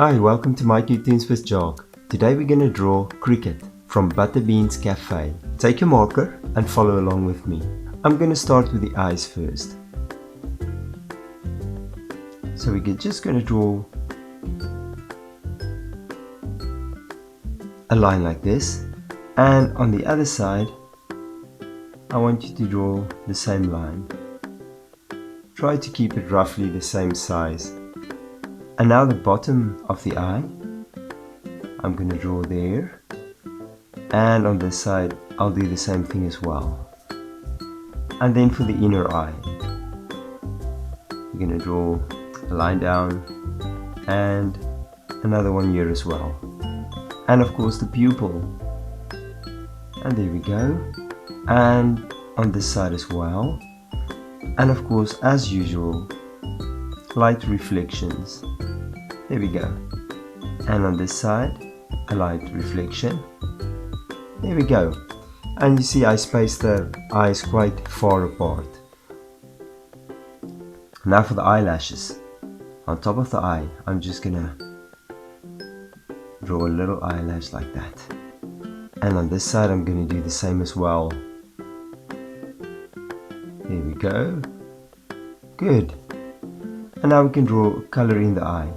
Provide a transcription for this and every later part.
Hi, welcome to My Cute Tunes with Jock. Today we're going to draw Cricket from Butterbeans Cafe. Take your marker and follow along with me. I'm going to start with the eyes first. So we're just going to draw a line like this, and on the other side I want you to draw the same line. Try to keep it roughly the same size. And now the bottom of the eye, I'm going to draw there, and on this side I'll do the same thing as well. And then for the inner eye, we're going to draw a line down and another one here as well. And of course the pupil, and there we go, and on this side as well. And of course, as usual, light reflections. There we go. And on this side, a light reflection. There we go. And you see I spaced the eyes quite far apart. Now for the eyelashes. On top of the eye, I'm just gonna draw a little eyelash like that. And on this side, I'm gonna do the same as well. There we go. Good. And now we can draw color in the eye.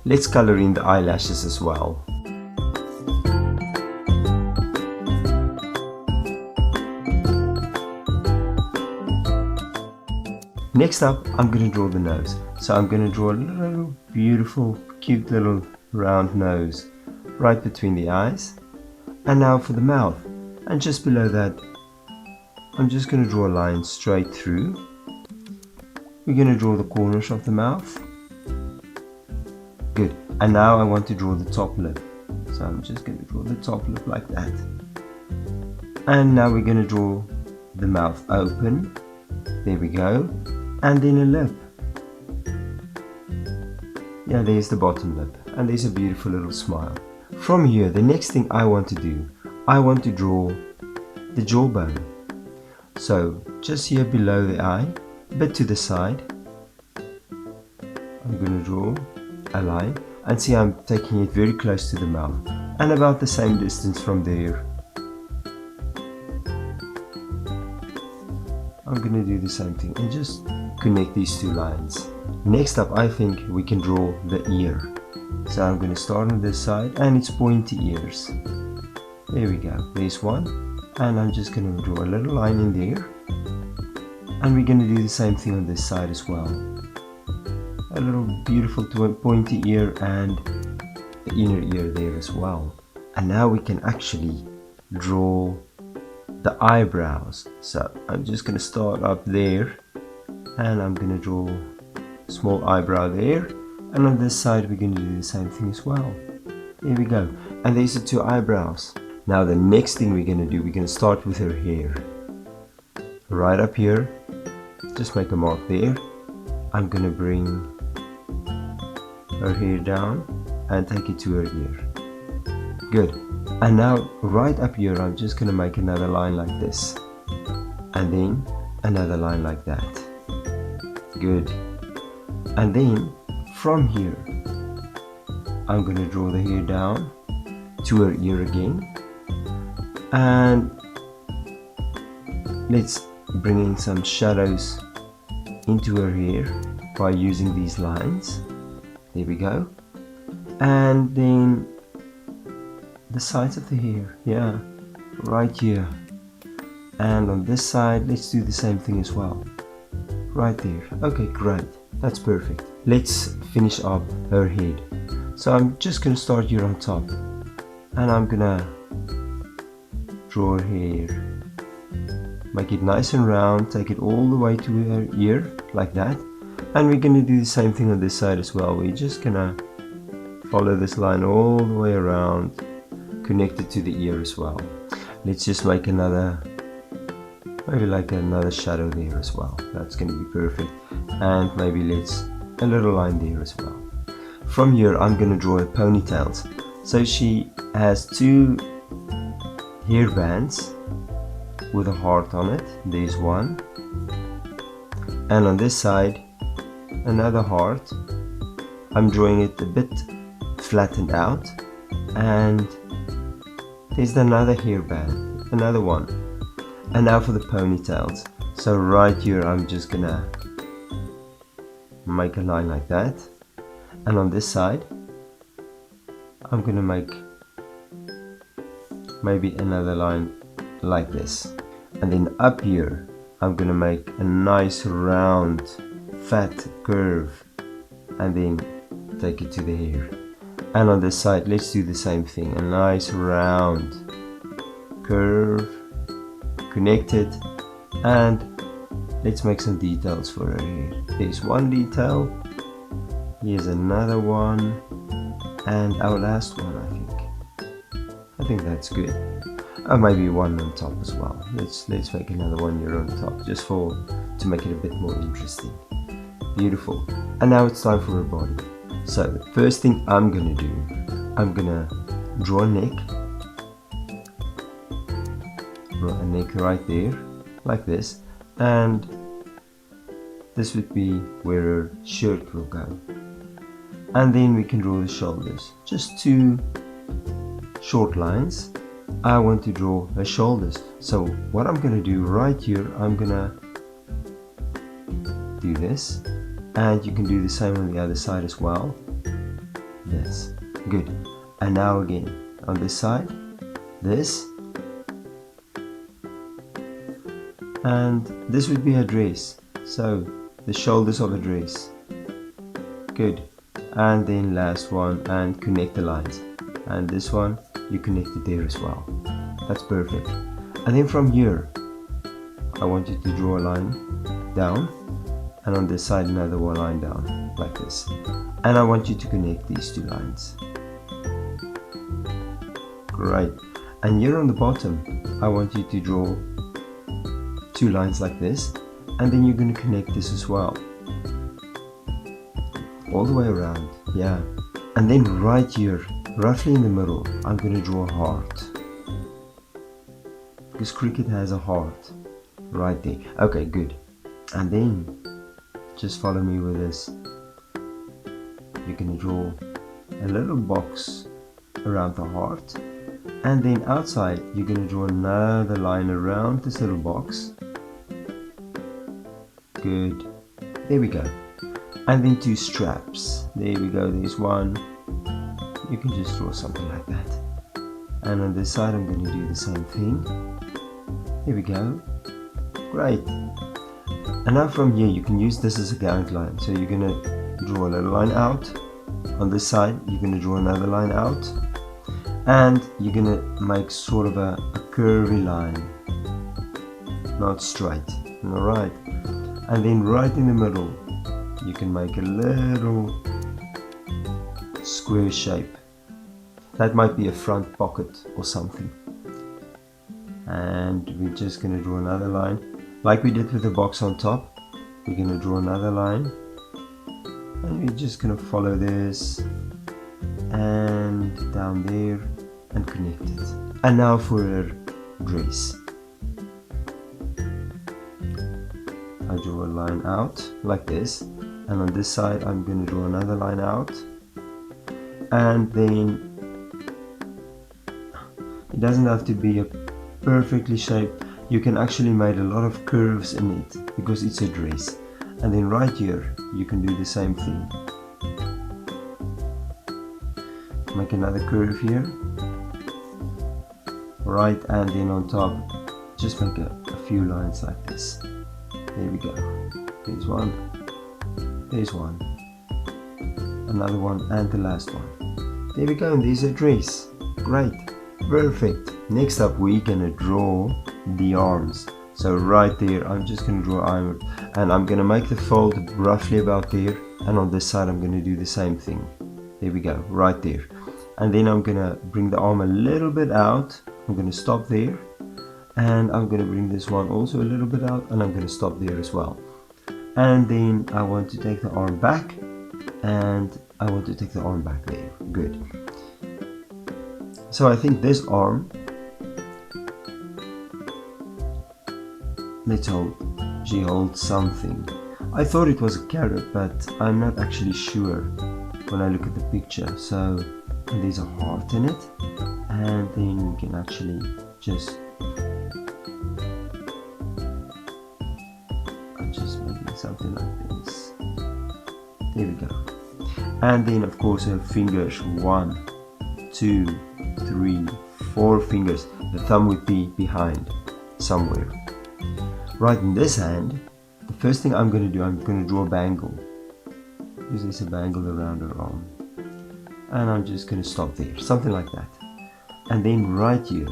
Let's color in the eyelashes as well. Next up, I'm going to draw the nose. So I'm going to draw a little beautiful, cute little round nose right between the eyes. And now for the mouth. And just below that, I'm just going to draw a line straight through. We're going to draw the corners of the mouth. Good. And now I want to draw the top lip. So I'm just going to draw the top lip like that. And now we're going to draw the mouth open. There we go. And then a lip. Yeah, there's the bottom lip. And there's a beautiful little smile. From here, the next thing I want to do, I want to draw the jawbone. So just here below the eye, a bit to the side, I'm going to draw a line. And see, I'm taking it very close to the mouth. And about the same distance from there. I'm going to do the same thing and just connect these two lines. Next up, I think we can draw the ear. So I'm going to start on this side, and it's pointy ears. There we go. There's one. And I'm just going to draw a little line in there. And we're going to do the same thing on this side as well. A little beautiful pointy ear and the inner ear there as well. And now we can actually draw the eyebrows. So I'm just going to start up there, and I'm going to draw a small eyebrow there, and on this side we're going to do the same thing as well. There we go. And there's the two eyebrows. Now the next thing we're going to do, we're going to start with her hair. Right up here, just make a mark there. I'm going to bring her hair down and take it to her ear. Good. And now right up here, I'm just going to make another line like this, and then another line like that. Good. And then from here, I'm going to draw the hair down to her ear again, and let's bring in some shadows into her hair by using these lines. There we go. And then the sides of the hair, yeah, right here. And on this side, let's do the same thing as well. Right there. Okay, great. That's perfect. Let's finish up her head. So I'm just going to start here on top. And I'm going to draw her hair. Make it nice and round. Take it all the way to her ear, like that. And we're going to do the same thing on this side as well. We're just going to follow this line all the way around, connected to the ear as well. Let's just make another Maybe like another shadow there as well. That's going to be perfect. And maybe let's a little line there as well. From here I'm going to draw a ponytails. So she has two hair bands with a heart on it. There's one. And on this side another heart. I'm drawing it a bit flattened out. And there's another hairband, another one. And now for the ponytails. So right here I'm just gonna make a line like that. And on this side I'm gonna make maybe another line like this. And then up here I'm gonna make a nice round fat curve and then take it to the hair. And on this side let's do the same thing, a nice round curve, connect it, and let's make some details for her hair. There's one detail, here's another one, and our last one. I think that's good. Maybe one on top as well. Let's make another one here on top, just to make it a bit more interesting. Beautiful. And now it's time for her body. So the first thing I'm gonna do, I'm gonna draw a neck. Draw a neck right there, like this, and this would be where her shirt will go. And then we can draw the shoulders. Just two short lines. I want to draw her shoulders. So what I'm gonna do right here, I'm gonna do this. And you can do the same on the other side as well. This. Good. And now again on this side, this. And this would be a dress. So the shoulders of a dress. Good. And then last one, and connect the lines. And this one, you connect it there as well. That's perfect. And then from here, I want you to draw a line down. And on this side another one line down like this, and I want you to connect these two lines. Great. And here on the bottom I want you to draw two lines like this, and then you're going to connect this as well all the way around. Yeah. And then right here, roughly in the middle, I'm going to draw a heart, because cricket has a heart right there. Okay, good. And then just follow me with this. You're going to draw a little box around the heart, and then outside you're going to draw another line around this little box. Good. There we go. And then two straps. There we go. There's one. You can just draw something like that. And on this side I'm going to do the same thing. Here we go. Great. And now from here you can use this as a guideline. So you're going to draw a little line out. On this side you're going to draw another line out. And you're going to make sort of a curvy line. Not straight. Alright. And then right in the middle you can make a little square shape. That might be a front pocket or something. And we're just going to draw another line. Like we did with the box on top, we're going to draw another line, and we're just going to follow this and down there and connect it. And now for our dress. I draw a line out like this, and on this side I'm going to draw another line out, and then it doesn't have to be a perfectly shaped. You can actually make a lot of curves in it because it's a dress. And then right here you can do the same thing. Make another curve here, right, and then on top just make a few lines like this. There we go. There's one, there's one, another one, and the last one. There we go, and there's a dress. Great, perfect. Next up we're gonna draw the arms. So right there I'm just gonna draw arm, and I'm gonna make the fold roughly about there, and on this side I'm gonna do the same thing. There we go, right there. And then I'm gonna bring the arm a little bit out. I'm gonna stop there, and I'm going to bring this one also a little bit out, and I'm going to stop there as well. And then I want to take the arm back, and I want to take the arm back there. Good. So I think this arm, let's hold, she holds something. I thought it was a carrot, but I'm not actually sure when I look at the picture. So there's a heart in it, and then we can actually just making something like this. There we go. And then of course her fingers, 1, 2, 3, 4 fingers. The thumb would be behind somewhere. Right, in this hand, the first thing I'm going to do, I'm going to draw a bangle. There's a bangle around her arm, and I'm just going to stop there, something like that. And then right here,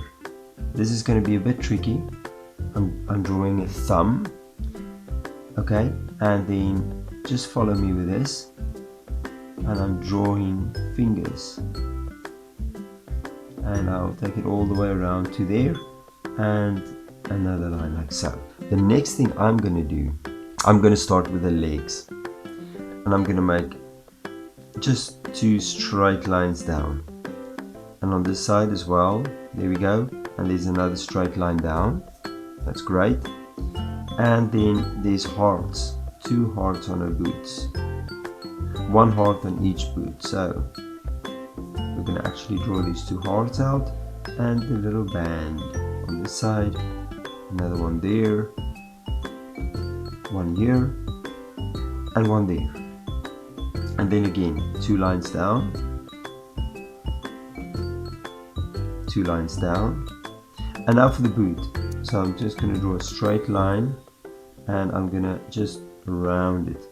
this is going to be a bit tricky. I'm drawing a thumb, okay, and then just follow me with this, and I'm drawing fingers, and I'll take it all the way around to there, and another line like so. The next thing I'm going to do, I'm going to start with the legs, and I'm going to make just 2 straight lines down, and on this side as well. There we go. And there's another straight line down. That's great. And then there's hearts, 2 hearts on her boots, 1 heart on each boot. So we're going to actually draw these 2 hearts out, and the little band on this side, another one there, 1 here, and 1 there. And then again 2 lines down, 2 lines down. And now for the boot. So I'm just going to draw a straight line, and I'm going to just round it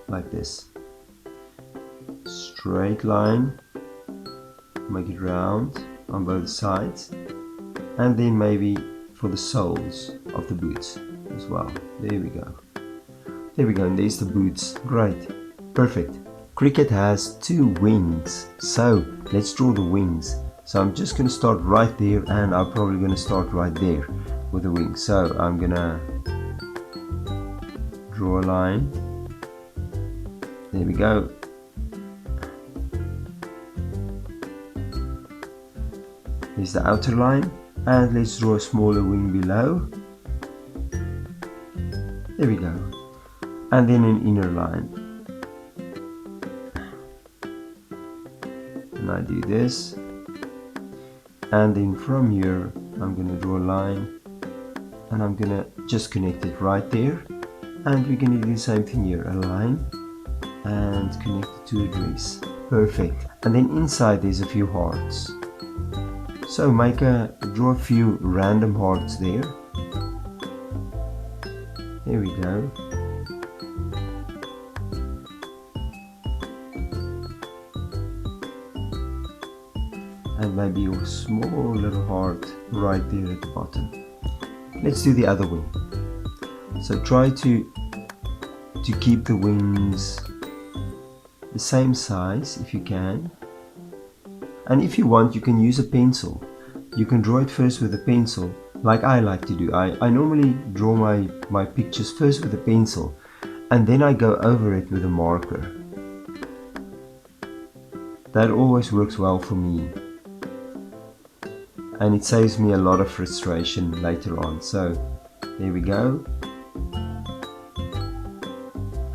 like this. Straight line, make it round on both sides, and then maybe for the soles of the boots as well. There we go. There we go, and there's the boots. Great. Perfect. Cricket has 2 wings, so let's draw the wings. So I'm just going to start right there, and I'm probably going to start right there with the wings. So I'm going to draw a line. There we go. Here's the outer line, and let's draw a smaller wing below. There we go. And then an inner line. And I do this. And then from here, I'm going to draw a line, and I'm going to just connect it right there. And we're going to do the same thing here, a line, and connect it to a dress. Perfect. And then inside there's a few hearts. So draw a few random hearts there. There we go. And maybe a small little heart right there at the bottom. Let's do the other wing. So try to keep the wings the same size if you can. And if you want, you can use a pencil. You can draw it first with a pencil, like I like to do. I normally draw my pictures first with a pencil, and then I go over it with a marker. That always works well for me, and it saves me a lot of frustration later on. So there we go,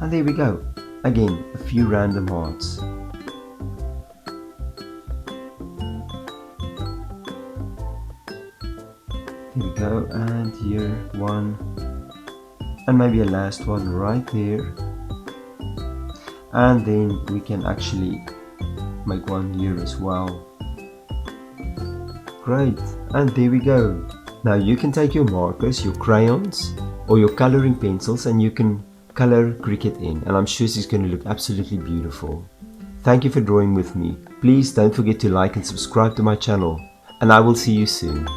and there we go. Again, a few random hearts. There we go, and here one, and maybe a last one right there. And then we can actually make one here as well. Great, and there we go. Now you can take your markers, your crayons, or your coloring pencils, and you can color Cricket in, and I'm sure she's going to look absolutely beautiful. Thank you for drawing with me. Please don't forget to like and subscribe to my channel, and I will see you soon.